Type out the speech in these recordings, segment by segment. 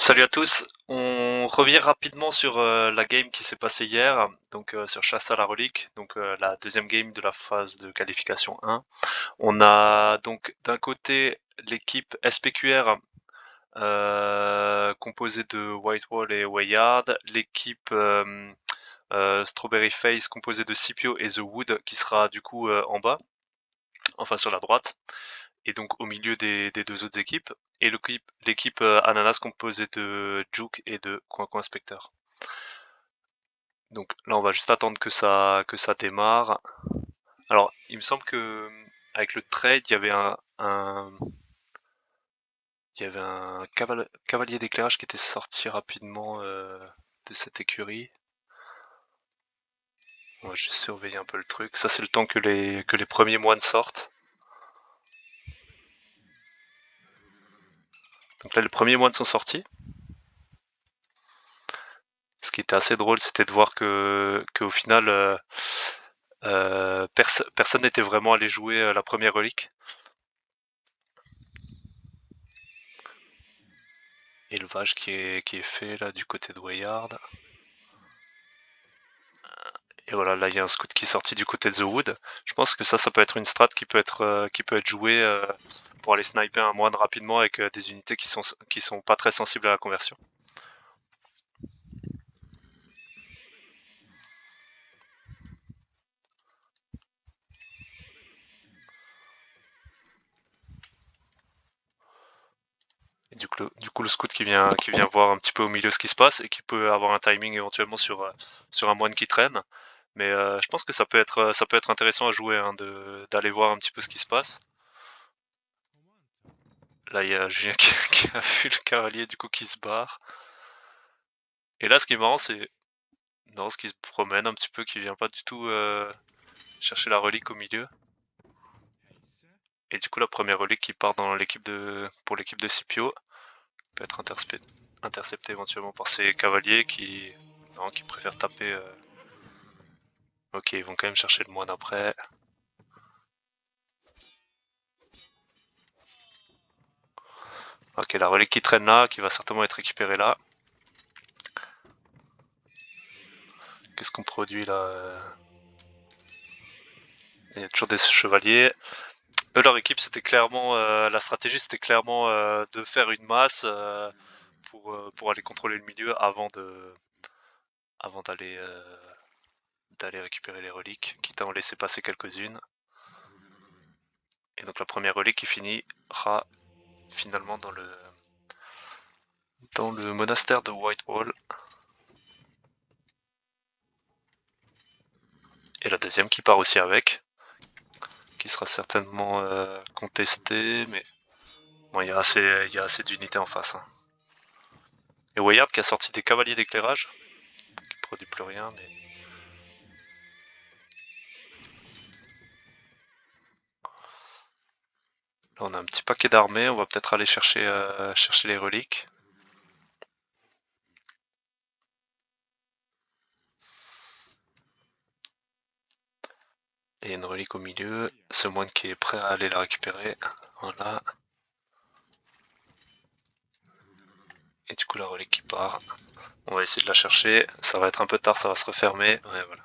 Salut à tous, on revient rapidement sur la game qui s'est passée hier, donc sur Chasse à la relique, donc la deuxième game de la phase de qualification 1. On a donc d'un côté l'équipe SPQR composée de Whitewall et Wayard, l'équipe Strawberry Face composée de Scipio et The Wood qui sera du coup en bas, enfin sur la droite, et donc au milieu des deux autres équipes, et l'équipe Ananas composée de Juke et de Coin Spectre. Donc là on va juste attendre que ça démarre. Alors il me semble que avec le trade il y avait un cavalier d'éclairage qui était sorti rapidement de cette écurie. On va juste surveiller un peu le truc. Ça c'est le temps que les premiers moines sortent. Donc là les premiers moines sont sortis. Ce qui était assez drôle, c'était de voir que au final, personne n'était vraiment allé jouer la première relique. Élevage qui est fait là du côté de Wayard. Et voilà, là il y a un scout qui est sorti du côté de The Wood. Je pense que ça peut être une strat qui peut être jouée pour aller sniper un moine rapidement avec des unités qui sont pas très sensibles à la conversion. Et du coup le scout qui vient voir un petit peu au milieu ce qui se passe et qui peut avoir un timing éventuellement sur un moine qui traîne. Mais je pense que ça peut être intéressant à jouer, hein, d'aller voir un petit peu ce qui se passe. Là, il y a Julien qui a vu le cavalier du coup qui se barre. Et là, ce qui est marrant, c'est ce qui se promène un petit peu, qui vient pas du tout chercher la relique au milieu. Et du coup, la première relique qui part pour l'équipe de Scipio peut être interceptée éventuellement par ces cavaliers qui préfèrent taper. Ok, ils vont quand même chercher le moine après. Ok, la relique qui traîne là, qui va certainement être récupérée là. Qu'est-ce qu'on produit là? Il y a toujours des chevaliers. Eux, leur équipe, c'était clairement la stratégie, c'était clairement de faire une masse pour aller contrôler le milieu avant d'aller récupérer les reliques, quitte à en laisser passer quelques-unes. Et donc la première relique qui finira finalement dans le monastère de Whitewall. Et la deuxième qui part aussi avec, qui sera certainement contestée, mais bon, il y a assez d'unités en face, hein. Et Wayard qui a sorti des cavaliers d'éclairage, qui produit plus rien, mais là on a un petit paquet d'armées, on va peut-être aller chercher les reliques. Et une relique au milieu, ce moine qui est prêt à aller la récupérer. Voilà. Et du coup la relique qui part. On va essayer de la chercher, ça va être un peu tard, ça va se refermer. Ouais, voilà.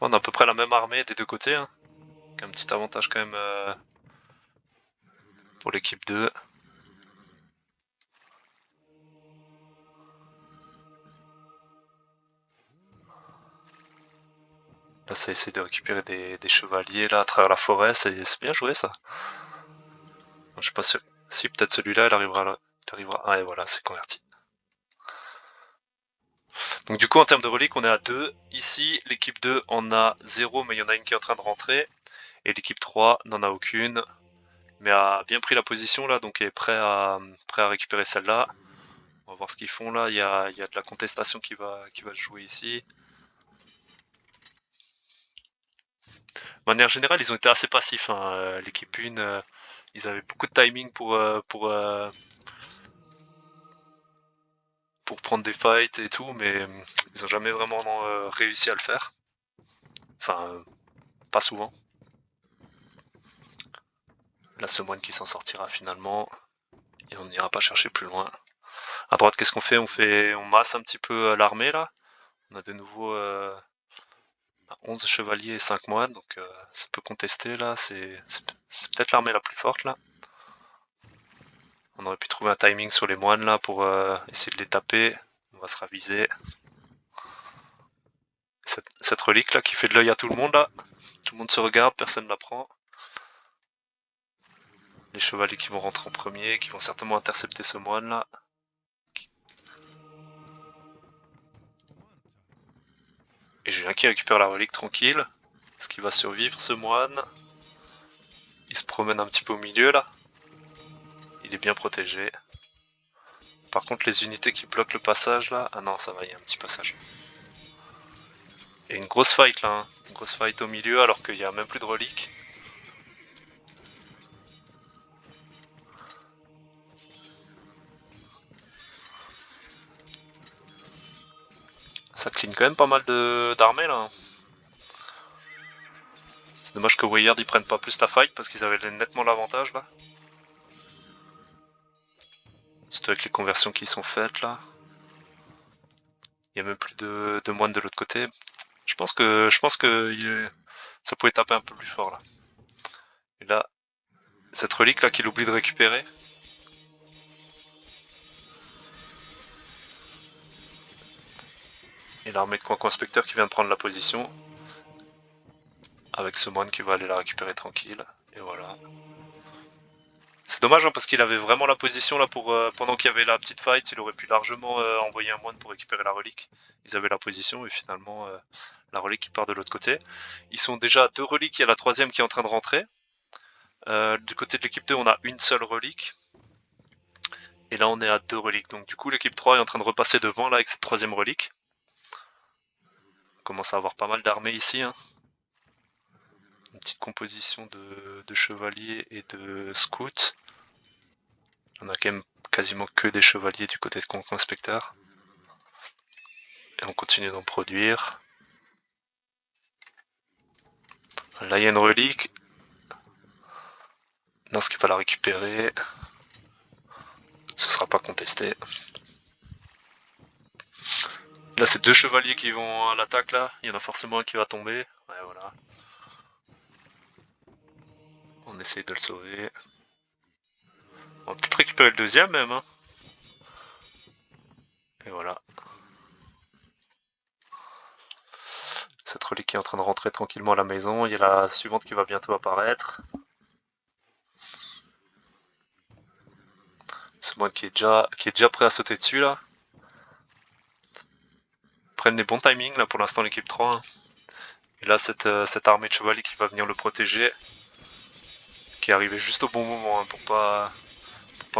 On a à peu près la même armée des deux côtés, hein. Un petit avantage quand même pour l'équipe 2. Là ça essaie de récupérer des chevaliers là à travers la forêt, c'est bien joué ça. Je sais pas si peut-être celui-là il arrivera là. Il arrivera. Ah et voilà, c'est converti. Donc du coup en termes de reliques on est à 2. Ici l'équipe 2 en a 0 mais il y en a une qui est en train de rentrer. Et l'équipe 3 n'en a aucune. Mais a bien pris la position là, donc est prêt à récupérer celle-là. On va voir ce qu'ils font là, il y a de la contestation qui va se jouer ici. De manière générale, ils ont été assez passifs, hein. L'équipe 1, ils avaient beaucoup de timing pour prendre des fights et tout, mais ils ont jamais vraiment réussi à le faire. Enfin, pas souvent. Là, ce moine qui s'en sortira finalement. Et on n'ira pas chercher plus loin. À droite, qu'est-ce qu'on fait? On masse un petit peu l'armée là. On a de nouveau 11 chevaliers et 5 moines, donc ça peut contester là. C'est peut-être l'armée la plus forte là. On aurait pu trouver un timing sur les moines là pour essayer de les taper. On va se raviser. Cette relique là qui fait de l'œil à tout le monde là. Tout le monde se regarde, personne ne la prend. Les chevaliers qui vont rentrer en premier, qui vont certainement intercepter ce moine là. Et Julien qui récupère la relique tranquille. Est-ce qu'il va survivre ce moine? Il se promène un petit peu au milieu là. Il est bien protégé. Par contre les unités qui bloquent le passage là... Ah non ça va, il y a un petit passage. Il y a une grosse fight là, hein. Une grosse fight au milieu alors qu'il n'y a même plus de reliques. Ça clean quand même pas mal d'armées là. C'est dommage que Wayard ils prennent pas plus la fight parce qu'ils avaient nettement l'avantage là. Surtout avec les conversions qui sont faites là. Il y a même plus de moines de l'autre côté. Je pense que ça pouvait taper un peu plus fort là. Et là, cette relique là qu'il oublie de récupérer. Et l'armée de Coin Inspecteur qui vient de prendre la position. Avec ce moine qui va aller la récupérer tranquille. Et voilà. C'est dommage hein, parce qu'il avait vraiment la position là pour pendant qu'il y avait la petite fight, il aurait pu largement envoyer un moine pour récupérer la relique. Ils avaient la position et finalement la relique qui part de l'autre côté. Ils sont déjà à 2 reliques, il y a la troisième qui est en train de rentrer. Du côté de l'équipe 2 on a une seule relique. Et là on est à 2 reliques. Donc du coup l'équipe 3 est en train de repasser devant là avec cette troisième relique. On commence à avoir pas mal d'armées ici. Hein. Une petite composition de chevaliers et de scouts. On a quand même quasiment que des chevaliers du côté de Conquin Spectre. Et on continue d'en produire. Là il y a une relique. Dans ce qu'il va la récupérer. Ce sera pas contesté. Là c'est 2 chevaliers qui vont à l'attaque là. Il y en a forcément un qui va tomber. Ouais voilà. On essaye de le sauver. On va peut-être récupérer le deuxième même. Hein. Et voilà. Cette relique est en train de rentrer tranquillement à la maison. Il y a la suivante qui va bientôt apparaître. Ce moine qui est déjà prêt à sauter dessus là. Ils prennent les bons timings là pour l'instant l'équipe 3. Hein. Et là cette armée de chevaliers qui va venir le protéger. Qui est arrivée juste au bon moment hein, pour pas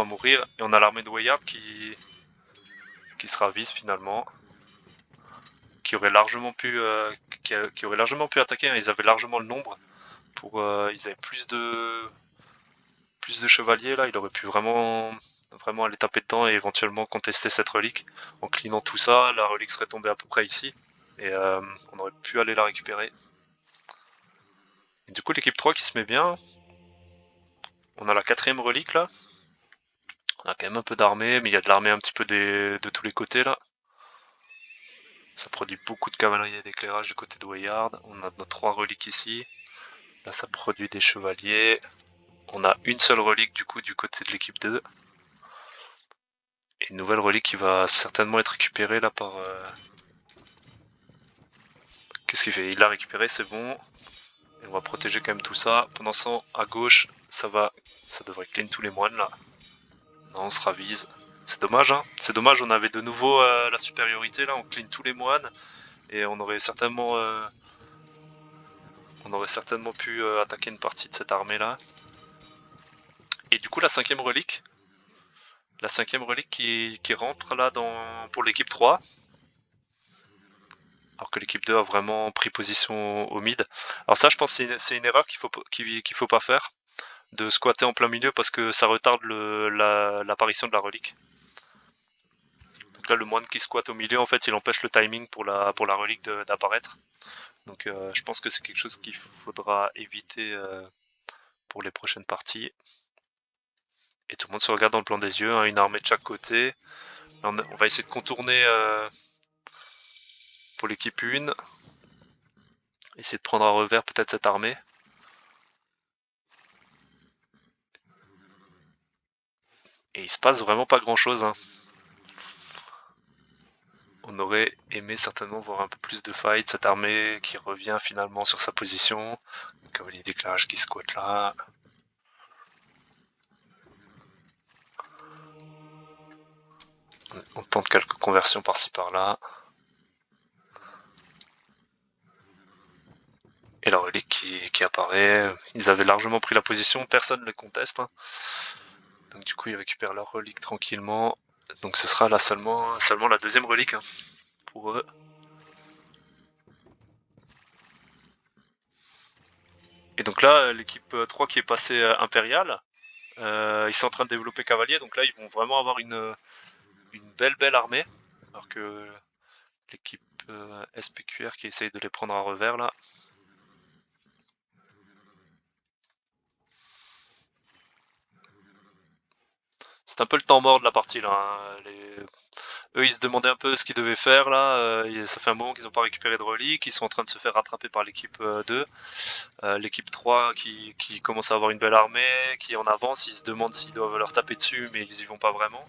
mourir. Et on a l'armée de Wayard qui se ravise finalement. Qui aurait largement pu attaquer. Hein. Ils avaient largement le nombre. Ils avaient plus de chevaliers là. Il aurait pu vraiment aller taper dedans et éventuellement contester cette relique. En cleanant tout ça, la relique serait tombée à peu près ici. Et on aurait pu aller la récupérer. Et du coup l'équipe 3 qui se met bien. On a la 4ème relique là. On a quand même un peu d'armée, mais il y a de l'armée un petit peu de tous les côtés là. Ça produit beaucoup de cavalerie et d'éclairage du côté de Wayard. On a nos 3 reliques ici. Là ça produit des chevaliers. On a une seule relique du coup du côté de l'équipe 2. Et une nouvelle relique qui va certainement être récupérée là par... Qu'est-ce qu'il fait? Il l'a récupéré, c'est bon. Et on va protéger quand même tout ça. Pendant ce temps, à gauche, ça devrait clean tous les moines là. Non, on se ravise. C'est dommage, hein. C'est dommage, on avait de nouveau la supériorité là, on clean tous les moines. Et on aurait certainement pu attaquer une partie de cette armée là. Et du coup la 5ème relique. La 5ème relique qui rentre là pour l'équipe 3. Alors que l'équipe 2 a vraiment pris position au mid. Alors ça je pense que c'est une erreur qu'il faut pas faire. De squatter en plein milieu parce que ça retarde l'apparition de la relique. Donc là le moine qui squatte au milieu en fait il empêche le timing pour la relique d'apparaître. Donc je pense que c'est quelque chose qu'il faudra éviter pour les prochaines parties. Et tout le monde se regarde dans le plan des yeux, hein, une armée de chaque côté. Là, on va essayer de contourner pour l'équipe 1. Essayer de prendre à revers peut-être cette armée. Et il se passe vraiment pas grand chose. Hein. On aurait aimé certainement voir un peu plus de fight. Cette armée qui revient finalement sur sa position. Le cavalier d'éclairage qui squatte là. On tente quelques conversions par-ci par-là. Et la relique qui apparaît. Ils avaient largement pris la position, personne ne le conteste. Hein. Donc du coup ils récupèrent leur relique tranquillement. Donc ce sera là seulement la deuxième relique hein, pour eux. Et donc là l'équipe 3 qui est passée impériale, ils sont en train de développer cavalier, donc là ils vont vraiment avoir une belle armée. Alors que l'équipe SPQR qui essaye de les prendre à revers là. C'est un peu le temps mort de la partie là. Hein. Eux ils se demandaient un peu ce qu'ils devaient faire là. Ça fait un moment qu'ils n'ont pas récupéré de reliques. Ils sont en train de se faire rattraper par l'équipe 2. L'équipe 3 qui commence à avoir une belle armée, qui en avance. Ils se demandent s'ils doivent leur taper dessus, mais ils y vont pas vraiment.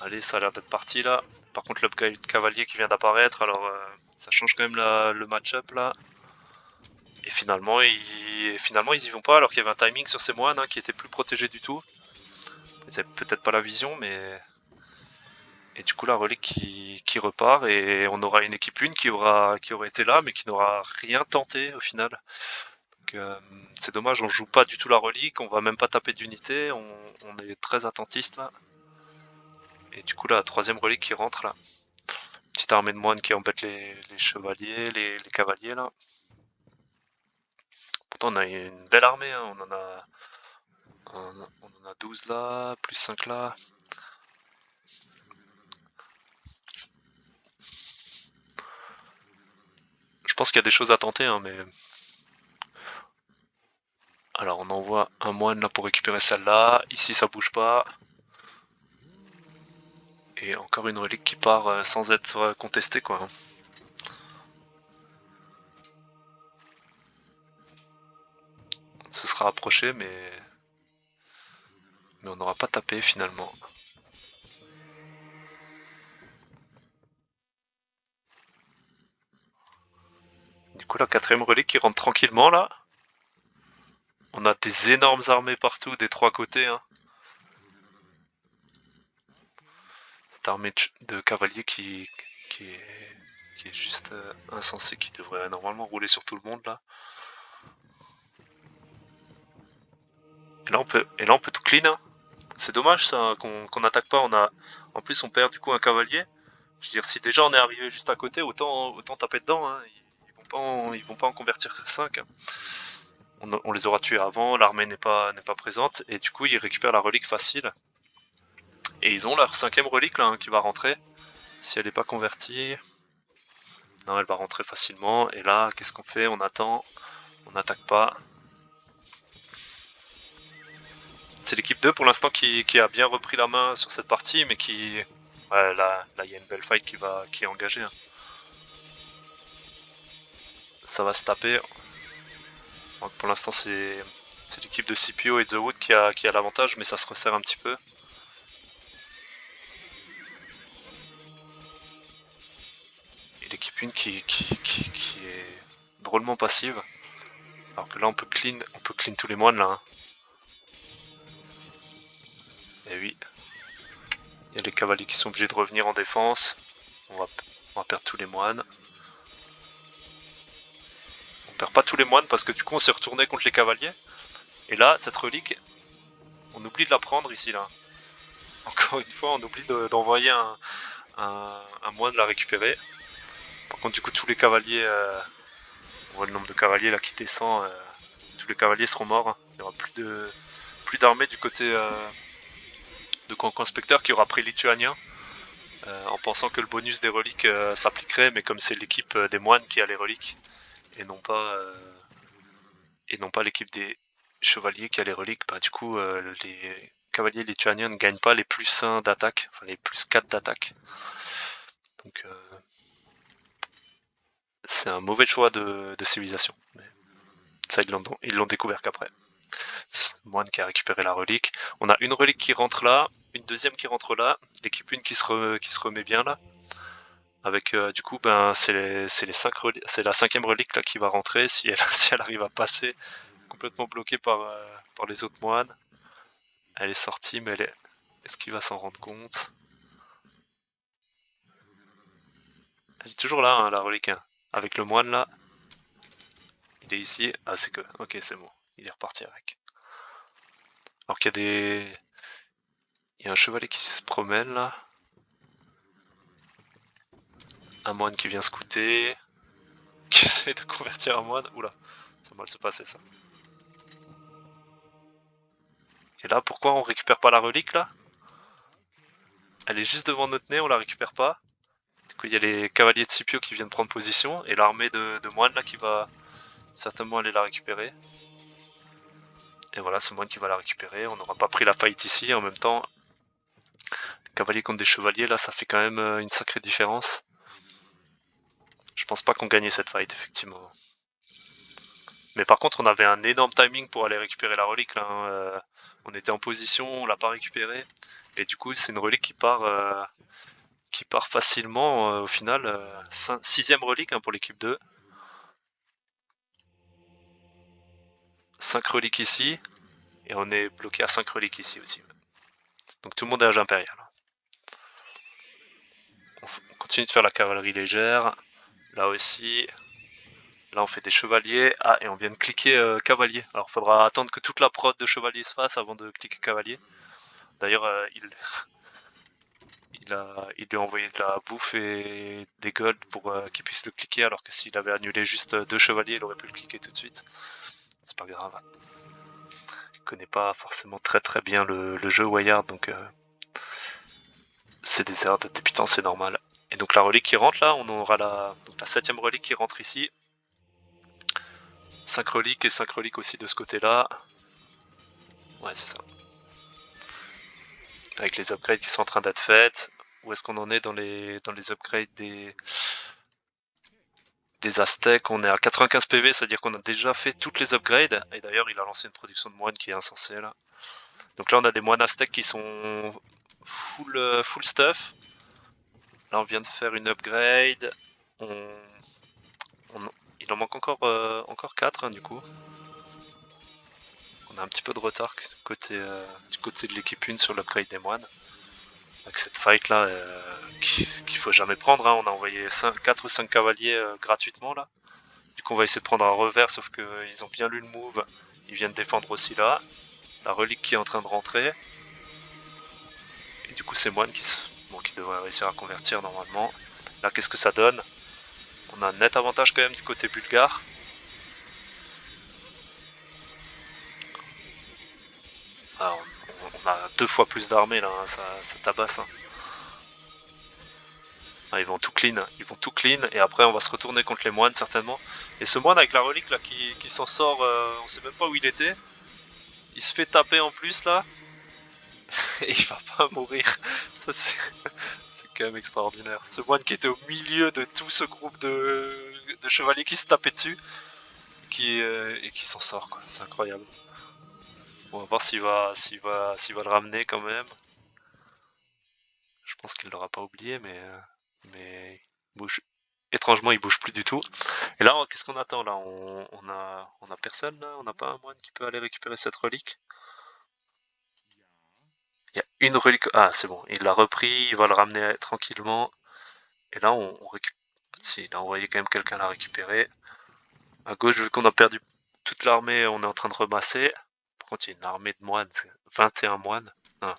Allez, ça a l'air d'être parti là. Par contre, le cavalier qui vient d'apparaître, alors ça change quand même le match-up là. Et finalement, ils y vont pas alors qu'il y avait un timing sur ces moines hein, qui étaient plus protégés du tout. Ils avaient peut-être pas la vision, mais. Et du coup, la relique qui repart et on aura une équipe 1 qui aurait été là, mais qui n'aura rien tenté au final. Donc, c'est dommage, on joue pas du tout la relique, on va même pas taper d'unité, on est très attentiste là. Et du coup, la troisième relique qui rentre là. Petite armée de moines qui embête les chevaliers, les cavaliers là. Pourtant, on a une belle armée, hein. On en a 12 là, plus 5 là. Je pense qu'il y a des choses à tenter, hein, mais. Alors, on envoie un moine là pour récupérer celle-là. Ici, ça bouge pas. Et encore une relique qui part sans être contestée, quoi. On se sera approché, mais on n'aura pas tapé finalement. Du coup, la quatrième relique qui rentre tranquillement là. On a des énormes armées partout, des trois côtés. Hein. Cette armée de cavaliers qui est juste insensée, qui devrait normalement rouler sur tout le monde là. Et là on peut tout clean. Hein. C'est dommage ça qu'on n'attaque pas. En plus on perd du coup un cavalier. Je veux dire, si déjà on est arrivé juste à côté, autant taper dedans. Hein. Ils vont pas en convertir 5. Hein. On les aura tués avant, l'armée n'est pas présente, et du coup ils récupèrent la relique facile. Et ils ont leur cinquième relique là hein, qui va rentrer. Si elle n'est pas convertie, non, elle va rentrer facilement. Et là, qu'est-ce qu'on fait? On attend, on n'attaque pas. C'est l'équipe 2 pour l'instant qui a bien repris la main sur cette partie, mais qui. Ouais, là, il y a une belle fight qui est engagée. Hein. Ça va se taper. Donc pour l'instant, c'est l'équipe de CPO et The Wood qui a l'avantage, mais ça se resserre un petit peu. Et l'équipe 1 qui est drôlement passive. Alors que là, on peut clean tous les moines là. Hein. Et oui, il y a les cavaliers qui sont obligés de revenir en défense. On va perdre tous les moines. On perd pas tous les moines parce que du coup on s'est retourné contre les cavaliers. Et là, cette relique, on oublie de la prendre ici là. Encore une fois, on oublie d'envoyer un moine la récupérer. Par contre, du coup, tous les cavaliers, on voit le nombre de cavaliers là qui descend. Tous les cavaliers seront morts. Hein. Il n'y aura plus d'armée du côté de Cancan Spectre qui aura pris lituanien. En pensant que le bonus des reliques s'appliquerait, mais comme c'est l'équipe des moines qui a les reliques et non pas l'équipe des chevaliers qui a les reliques, bah du coup les cavaliers lituaniens ne gagnent pas les plus 1 d'attaque, enfin les plus 4 d'attaque. Donc c'est un mauvais choix de civilisation. Mais ça ils l'ont découvert qu'après. Moine qui a récupéré la relique. On a une relique qui rentre là, une deuxième qui rentre là, l'équipe 1 qui se remet bien là. Avec du coup ben c'est la 5e relique là qui va rentrer si elle arrive à passer complètement bloquée par les autres moines. Elle est sortie mais est-ce qu'il va s'en rendre compte? Elle est toujours là hein, la relique hein. Avec le moine là. Il est ici. Ah c'est que. Ok c'est bon. Il est reparti avec. Alors qu'il y a des. Il y a un chevalier qui se promène là. Un moine qui vient scouter. Qui essaie de convertir un moine. Oula, ça va mal se passer ça. Et là, pourquoi on récupère pas la relique là? Elle est juste devant notre nez, on la récupère pas. Du coup, il y a les cavaliers de Scipio qui viennent prendre position et l'armée de moines là qui va certainement aller la récupérer. Et voilà, ce moine qui va la récupérer. On n'aura pas pris la fight ici. En même temps, cavalier contre des chevaliers, là, ça fait quand même une sacrée différence. Je pense pas qu'on gagnait cette fight, effectivement. Mais par contre, on avait un énorme timing pour aller récupérer la relique. Là, hein. On était en position, on l'a pas récupérée. Et du coup, c'est une relique qui part facilement. Au final, 6ème relique hein, pour l'équipe 2. 5 reliques ici. Et on est bloqué à 5 reliques ici aussi. Donc tout le monde est âge impérial. On continue de faire la cavalerie légère. Là aussi. Là on fait des chevaliers. Ah et on vient de cliquer cavalier. Alors il faudra attendre que toute la prod de chevalier se fasse avant de cliquer cavalier. D'ailleurs il lui a envoyé de la bouffe et des golds pour qu'il puisse le cliquer alors que s'il avait annulé juste 2 chevaliers il aurait pu le cliquer tout de suite. C'est pas grave. Il connaît pas forcément très bien le jeu Wayard donc c'est des erreurs de débutant, c'est normal. Et donc la relique qui rentre là, on aura la 7ème relique qui rentre ici. 5 reliques et 5 reliques aussi de ce côté-là. Ouais, c'est ça. Avec les upgrades qui sont en train d'être faites. Où est-ce qu'on en est dans les upgrades des Aztèques? On est à 95 PV, c'est-à-dire qu'on a déjà fait toutes les upgrades. Et d'ailleurs, il a lancé une production de moines qui est insensée là. Donc là, on a des moines aztèques qui sont full stuff. Là, on vient de faire une upgrade. Il en manque encore 4 hein, du coup. On a un petit peu de retard du côté de l'équipe 1 sur l'upgrade des moines. Avec cette fight là qu'il faut jamais prendre. Hein. On a envoyé 4 ou 5 cavaliers gratuitement là. Du coup on va essayer de prendre un revers sauf qu'ils ont bien lu le move. Ils viennent défendre aussi là. La relique qui est en train de rentrer. Et du coup c'est moines qui devraient réussir à convertir normalement. Là qu'est-ce que ça donne? On a un net avantage quand même du côté bulgare. Alors, on a 2 fois plus d'armée là, hein, ça tabasse. Hein. Ah, ils vont tout clean et après on va se retourner contre les moines certainement. Et ce moine avec la relique là qui s'en sort, on sait même pas où il était. Il se fait taper en plus là et il va pas mourir. Ça c'est quand même extraordinaire. Ce moine qui était au milieu de tout ce groupe de chevaliers qui se tapaient dessus et qui s'en sort quoi. C'est incroyable. On va voir s'il va le ramener quand même. Je pense qu'il l'aura pas oublié mais bouge. Étrangement, il bouge plus du tout. Et là, qu'est-ce qu'on attend là on a personne là. On n'a pas un moine qui peut aller récupérer cette relique. Il y a une relique. Ah, c'est bon. Il l'a repris. Il va le ramener tranquillement. Et là, on récupère. Si, il a envoyé quand même quelqu'un la récupérer. À gauche, vu qu'on a perdu toute l'armée, on est en train de remasser. Par contre, il y a une armée de moines. 21 moines. Non,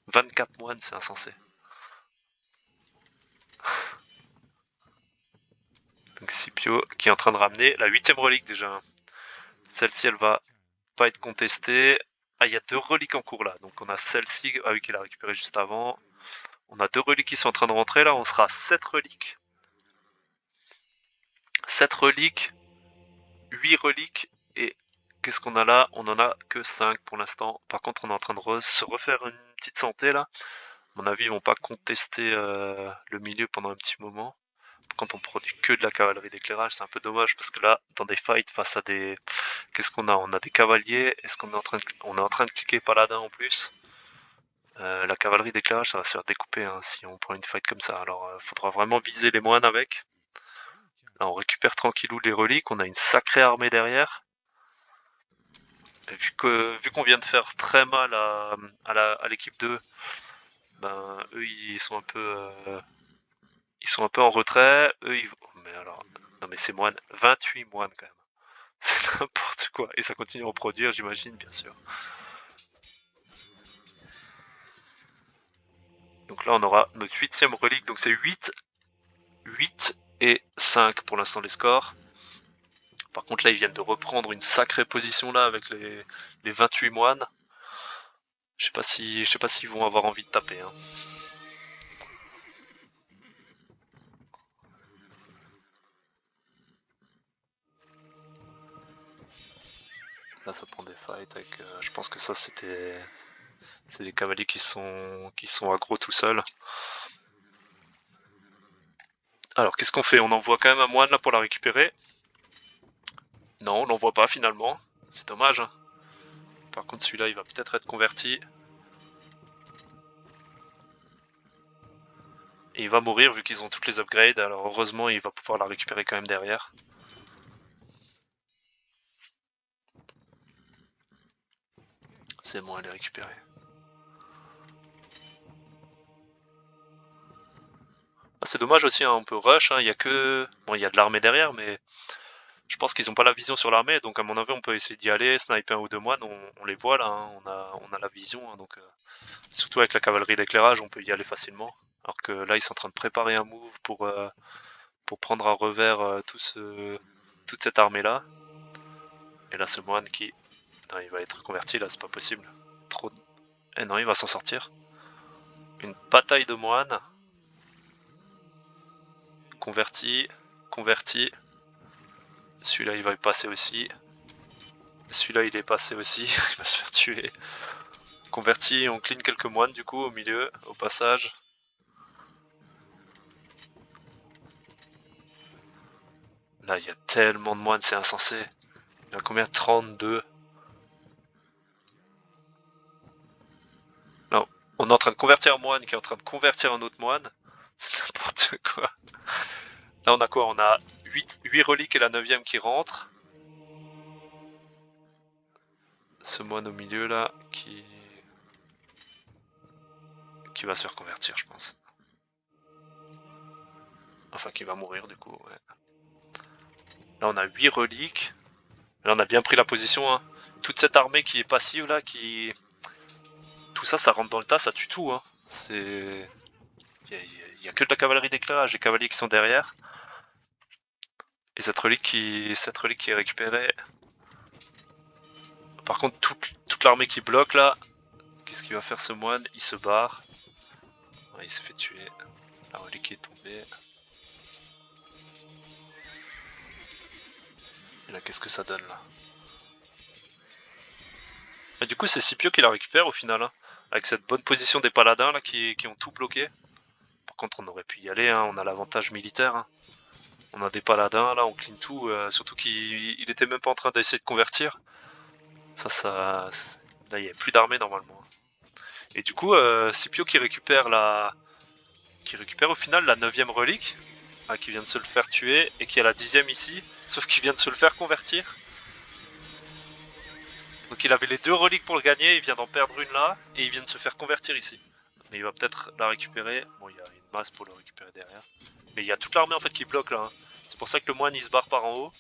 24 moines, c'est insensé. Donc Scipio qui est en train de ramener la 8ème relique déjà. Celle-ci, elle va pas être contestée. Ah, il y a 2 reliques en cours là. Donc on a celle-ci, ah oui, qu'il a récupéré juste avant. On a 2 reliques qui sont en train de rentrer là. On sera à 7 reliques. 7 reliques, 8 reliques et qu'est-ce qu'on a là? On en a que 5 pour l'instant. Par contre, on est en train de se refaire une petite santé là. À mon avis, ils vont pas contester le milieu pendant un petit moment. Quand on produit que de la cavalerie d'éclairage, c'est un peu dommage parce que là, dans des fights face à des... Qu'est-ce qu'on a? On a des cavaliers. Est-ce qu'on est en train de... On est en train de cliquer paladin en plus. La cavalerie d'éclairage, ça va se faire découper hein, si on prend une fight comme ça. Alors, faudra vraiment viser les moines avec. Là, on récupère tranquillou les reliques. On a une sacrée armée derrière. Et vu qu'on vient de faire très mal à l'équipe 2, ben eux ils sont un peu en retrait. Eux ils... Mais alors, non mais ces moines, 28 moines quand même. C'est n'importe quoi. Et ça continue à en produire, j'imagine, bien sûr. Donc là, on aura notre 8ème relique. Donc c'est 8, 8 et 5 pour l'instant les scores. Par contre, là, ils viennent de reprendre une sacrée position là avec les 28 moines. Je sais pas s'ils vont avoir envie de taper. Hein. Là, ça prend des fights avec. Je pense que ça, c'est des cavaliers qui sont aggro tout seuls. Alors, qu'est-ce qu'on fait? On envoie quand même un moine là pour la récupérer. Non, on l'envoie pas finalement. C'est dommage. Hein. Par contre, celui-là, il va peut-être être converti. Et il va mourir vu qu'ils ont toutes les upgrades. Alors, heureusement, il va pouvoir la récupérer quand même derrière. C'est bon, elle est récupérée. Ah, c'est dommage aussi, hein, on peut rush. Hein, il y a que. Bon, il y a de l'armée derrière, mais je pense qu'ils n'ont pas la vision sur l'armée, donc à mon avis on peut essayer d'y aller, sniper un ou deux moines, on les voit là, hein, on a la vision, hein, donc surtout avec la cavalerie d'éclairage on peut y aller facilement. Alors que là ils sont en train de préparer un move pour prendre à revers toute cette armée là. Et là ce moine qui... Non, il va être converti là, c'est pas possible. Trop... Eh non, il va s'en sortir. Une bataille de moines. Converti, converti. Celui-là il va y passer aussi. Celui-là il est passé aussi, il va se faire tuer. Converti, on clean quelques moines du coup au milieu, au passage. Là il y a tellement de moines, c'est insensé. Il y en a combien? 32. Non, on est en train de convertir un moine qui est en train de convertir un autre moine. C'est n'importe quoi. Là on a quoi? On a 8 reliques et la 9ème qui rentre. Ce moine au milieu là qui va se faire convertir je pense. Enfin qui va mourir du coup, ouais. Là on a 8 reliques. Là on a bien pris la position. Hein. Toute cette armée qui est passive là, tout ça, ça rentre dans le tas, ça tue tout. Hein. C'est... Il y a que de la cavalerie d'éclairage, les cavaliers qui sont derrière. Et cette relique qui est récupérée. Par contre, toute l'armée qui bloque là, qu'est-ce qu'il va faire ce moine? Il se barre. Ouais, il s'est fait tuer. La relique est tombée. Et là, qu'est-ce que ça donne là? Et du coup, c'est Scipio qui la récupère au final. Hein, avec cette bonne position des paladins là qui ont tout bloqué. Par contre, on aurait pu y aller, hein, on a l'avantage militaire. Hein. On a des paladins là, on clean tout. Surtout qu'il était même pas en train d'essayer de convertir. Ça. Là, il n'y a plus d'armée normalement. Et du coup, Scipio qui récupère au final la 9ème relique, qui vient de se le faire tuer, et qui a la 10ème ici, sauf qu'il vient de se le faire convertir. Donc il avait les 2 reliques pour le gagner, il vient d'en perdre une là, et il vient de se faire convertir ici. Mais il va peut-être la récupérer. Bon, il y a une masse pour le récupérer derrière. Mais il y a toute l'armée en fait qui bloque là. Hein. C'est pour ça que le moine il se barre par en haut.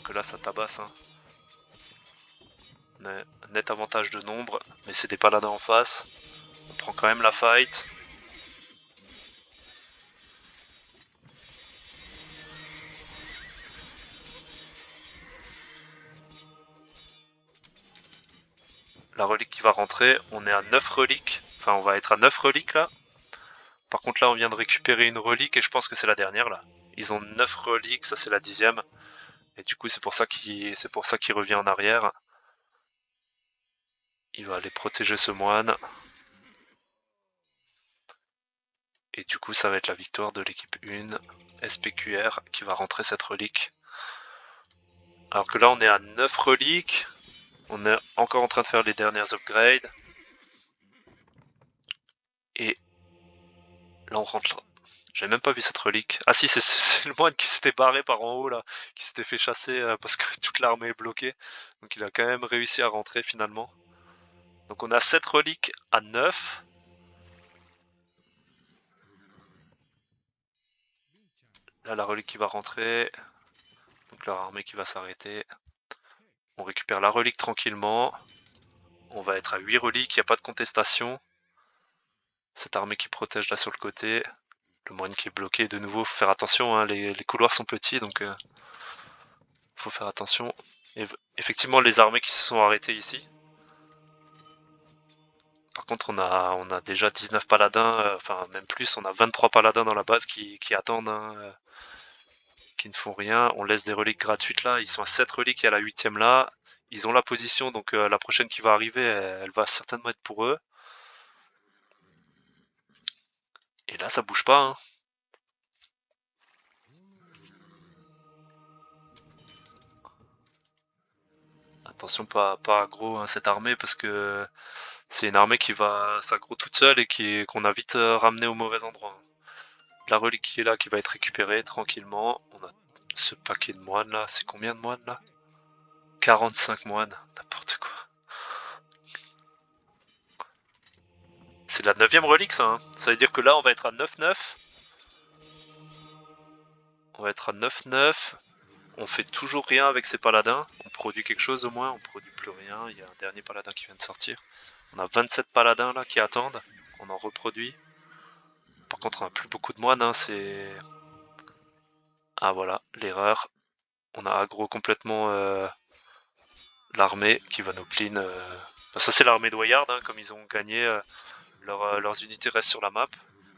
Que là ça tabasse. Hein. On a un net avantage de nombre, mais c'est des paladins en face. On prend quand même la fight. La relique qui va rentrer, on est à 9 reliques. Enfin, on va être à 9 reliques là. Par contre, là, on vient de récupérer une relique et je pense que c'est la dernière là. Ils ont 9 reliques, ça c'est la 10ème. Et du coup, c'est pour ça qu'il revient en arrière. Il va aller protéger ce moine. Et du coup, ça va être la victoire de l'équipe 1, SPQR, qui va rentrer cette relique. Alors que là, on est à 9 reliques. On est encore en train de faire les dernières upgrades. Et là, on rentre là. J'avais même pas vu cette relique. Ah si, c'est le moine qui s'était barré par en haut là, qui s'était fait chasser parce que toute l'armée est bloquée. Donc il a quand même réussi à rentrer finalement. Donc on a 7 reliques à 9. Là, la relique qui va rentrer. Donc leur armée qui va s'arrêter. On récupère la relique tranquillement. On va être à 8 reliques, il n'y a pas de contestation. Cette armée qui protège là sur le côté. Le moine qui est bloqué de nouveau, faut faire attention, hein, les couloirs sont petits donc faut faire attention. Et effectivement, les armées qui se sont arrêtées ici. Par contre, on a déjà 19 paladins, enfin même plus, on a 23 paladins dans la base qui attendent, hein, qui ne font rien. On laisse des reliques gratuites là, ils sont à 7 reliques, il y a la 8ème là. Ils ont la position, donc la prochaine qui va arriver, elle va certainement être pour eux. Et là, ça bouge pas, hein. Attention, pas aggro hein, cette armée, parce que c'est une armée qui va s'aggro toute seule et qu'on a vite ramené au mauvais endroit. La relique qui est là, qui va être récupérée tranquillement. On a ce paquet de moines là. C'est combien de moines là? 45 moines, n'importe quoi. C'est la 9ème relique ça, hein. Ça veut dire que là on va être à 9-9. On va être à 9-9. On fait toujours rien avec ces paladins. On produit quelque chose au moins, on produit plus rien. Il y a un dernier paladin qui vient de sortir. On a 27 paladins là qui attendent. On en reproduit. Par contre on a plus beaucoup de moines, hein, c'est... Ah voilà, l'erreur. On a aggro complètement l'armée qui va nous clean. Enfin, ça c'est l'armée de Wayard, hein, comme ils ont gagné, leurs unités restent sur la map.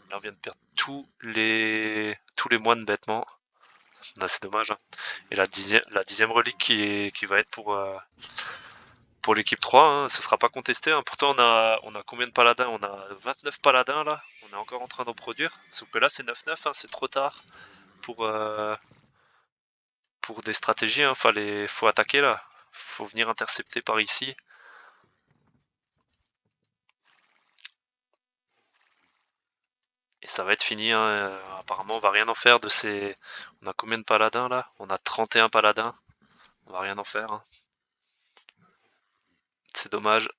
Là on vient de perdre tous les moines bêtement. Là c'est dommage. Hein. Et la 10ème relique qui va être pour l'équipe 3, hein, ce sera pas contesté. Hein. Pourtant on a combien de paladins? On a 29 paladins là. On est encore en train d'en produire. Sauf que là c'est 9-9, hein, c'est trop tard pour, pour des stratégies. Hein. Faut attaquer là. Faut venir intercepter par ici. Et ça va être fini, hein. Apparemment on va rien en faire de ces... On a combien de paladins là? On a 31 paladins. On va rien en faire. Hein. C'est dommage.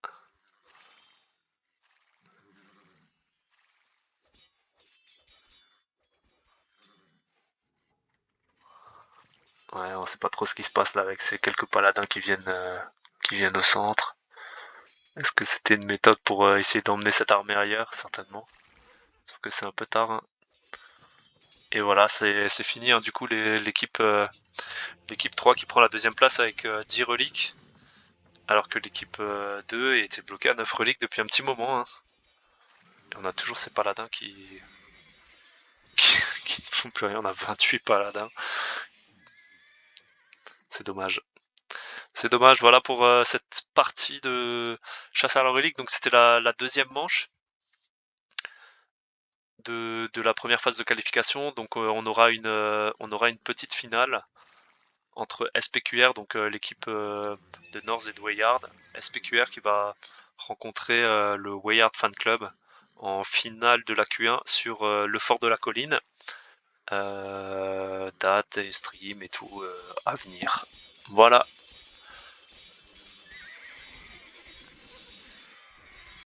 Ouais, on sait pas trop ce qui se passe là avec ces quelques paladins qui viennent au centre. Est-ce que c'était une méthode pour essayer d'emmener cette armée ailleurs? Certainement. Sauf que c'est un peu tard. Hein. Et voilà, c'est fini. Hein. Du coup, l'équipe 3 qui prend la 2ème place avec 10 reliques. Alors que l'équipe 2 était bloquée à 9 reliques depuis un petit moment. Hein. Et on a toujours ces paladins qui ne font plus rien. On a 28 paladins. C'est dommage. C'est dommage, voilà pour cette partie de chasse à la relique. Donc c'était la 2ème manche de la première phase de qualification. Donc on aura une petite finale entre SPQR, donc l'équipe de North et de Wayard. SPQR qui va rencontrer le Wayard Fan Club en finale de la Q1 sur le fort de la colline. Date et stream et tout à venir. Voilà.